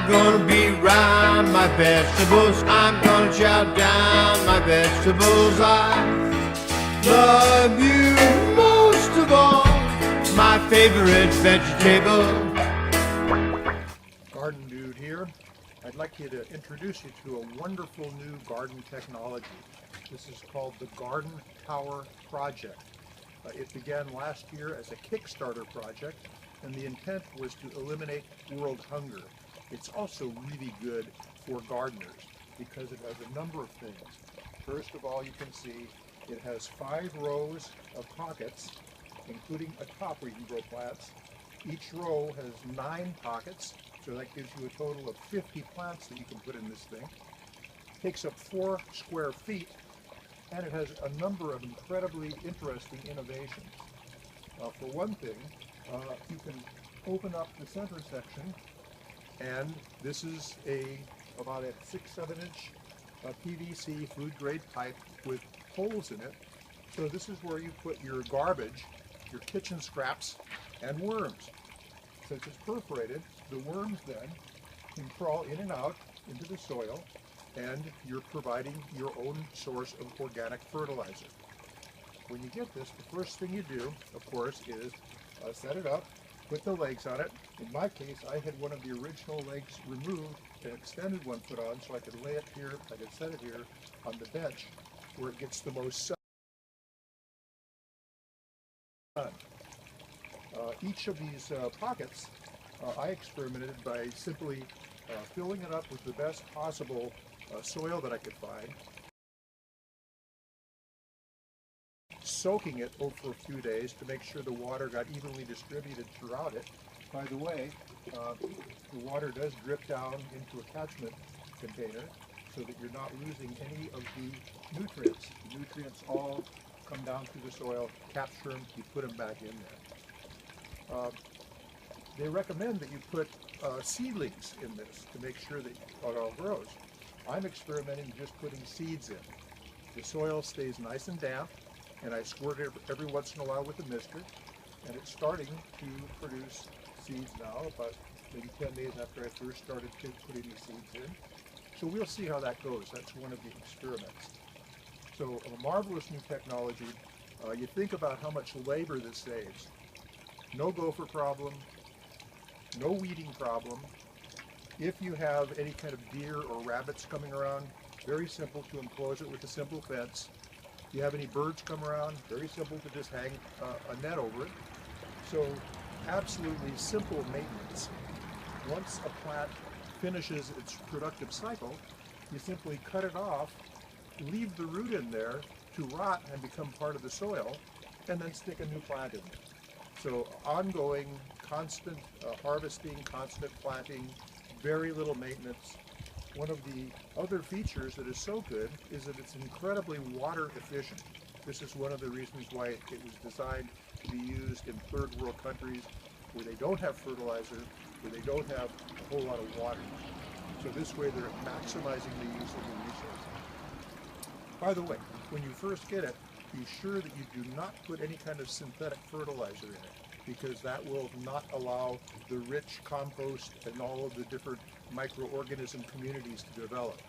I'm gonna be round my vegetables. I'm gonna chow down my vegetables. I love you most of all, my favorite vegetable. Garden Dude here. I'd like you to introduce you to a wonderful new garden technology. This is called the Garden Tower Project. It began last year as a Kickstarter project, and the intent was to eliminate world hunger. It's also really good for gardeners because it has a number of things. First of all, you can see it has 5 rows of pockets, including a top where you can grow plants. Each row has 9 pockets, so that gives you a total of 50 plants that you can put in this thing. It takes up 4 square feet, and it has a number of incredibly interesting innovations. For one thing, you can open up the center section, and this is about a 6-7 inch PVC food grade pipe with holes in it. So this is where you put your garbage, your kitchen scraps, and worms. Since it's perforated, the worms then can crawl in and out into the soil, and you're providing your own source of organic fertilizer. When you get this, the first thing you do, of course, is set it up, put the legs on it. In my case, I had one of the original legs removed and extended one put on so I could lay it here, I could set it here on the bench where it gets the most sun. Each of these pockets, I experimented by simply filling it up with the best possible soil that I could find, soaking it for a few days to make sure the water got evenly distributed throughout it. By the way, the water does drip down into a catchment container so that you're not losing any of the nutrients. The nutrients all come down through the soil, capture them, you put them back in there. They recommend that you put seedlings in this to make sure that it all grows. I'm experimenting just putting seeds in. The soil stays nice and damp, and I squirt it every once in a while with a mister, and it's starting to produce seeds now, about maybe 10 days after I first started putting the seeds in. So we'll see how that goes. That's one of the experiments. So a marvelous new technology. You think about how much labor this saves. No gopher problem, no weeding problem. If you have any kind of deer or rabbits coming around, very simple to enclose it with a simple fence. If you have any birds come around, very simple to just hang a net over it. So absolutely simple maintenance. Once a plant finishes its productive cycle, you simply cut it off, leave the root in there to rot and become part of the soil, and then stick a new plant in there. So ongoing, constant harvesting, constant planting, very little maintenance. One of the other features that is so good is that it's incredibly water efficient. This is one of the reasons why it was designed to be used in third world countries where they don't have fertilizer, where they don't have a whole lot of water. So this way they're maximizing the use of the resource. By the way, when you first get it, be sure that you do not put any kind of synthetic fertilizer in it, because that will not allow the rich compost and all of the different microorganism communities to develop.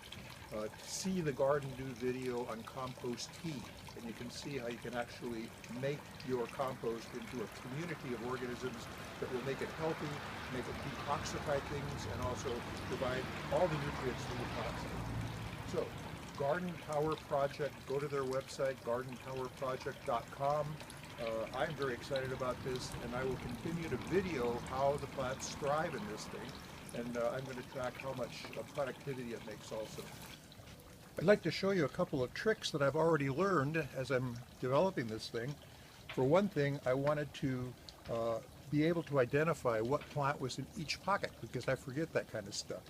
See the Garden Dude video on compost tea, and you can see how you can actually make your compost into a community of organisms that will make it healthy, make it detoxify things, and also provide all the nutrients that the plants need. So, Garden Tower Project, go to their website, gardentowerproject.com. I'm very excited about this, and I will continue to video how the plants thrive in this thing, and I'm going to track how much productivity it makes also. I'd like to show you a couple of tricks that I've already learned as I'm developing this thing. For one thing, I wanted to be able to identify what plant was in each pocket, because I forget that kind of stuff.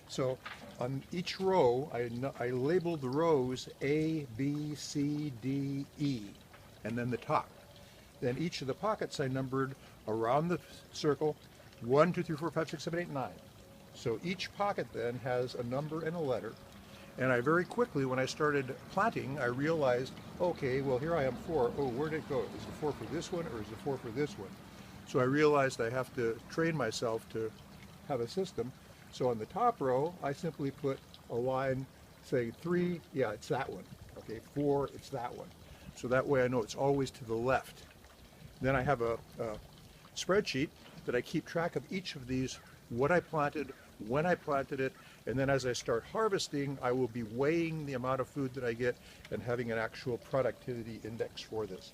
So on each row, I labeled the rows A, B, C, D, E, and then the top. Then each of the pockets I numbered around the circle, 1, 2, 3, 4, 5, 6, 7, 8, 9. So each pocket then has a number and a letter. And I very quickly, when I started planting, I realized, okay, well here I am 4. Oh, where did it go? Is it 4 for this one, or is it 4 for this one? So I realized I have to train myself to have a system. So on the top row, I simply put a line saying 3, yeah, it's that one. Okay, 4, it's that one. So that way I know it's always to the left. Then I have a spreadsheet that I keep track of each of these, what I planted, when I planted it, and then as I start harvesting, I will be weighing the amount of food that I get and having an actual productivity index for this.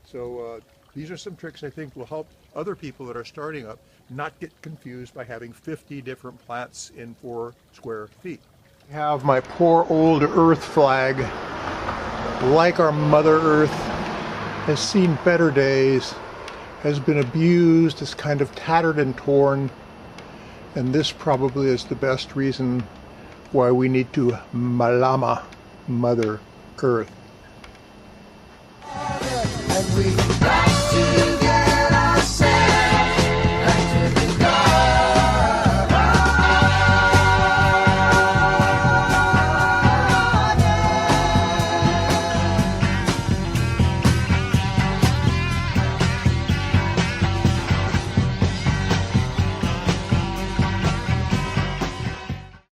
So these are some tricks I think will help other people that are starting up not get confused by having 50 different plants in 4 square feet. I have my poor old earth flag, like our Mother Earth, has seen better days, has been abused, is kind of tattered and torn, and this probably is the best reason why we need to malama Mother Earth. And we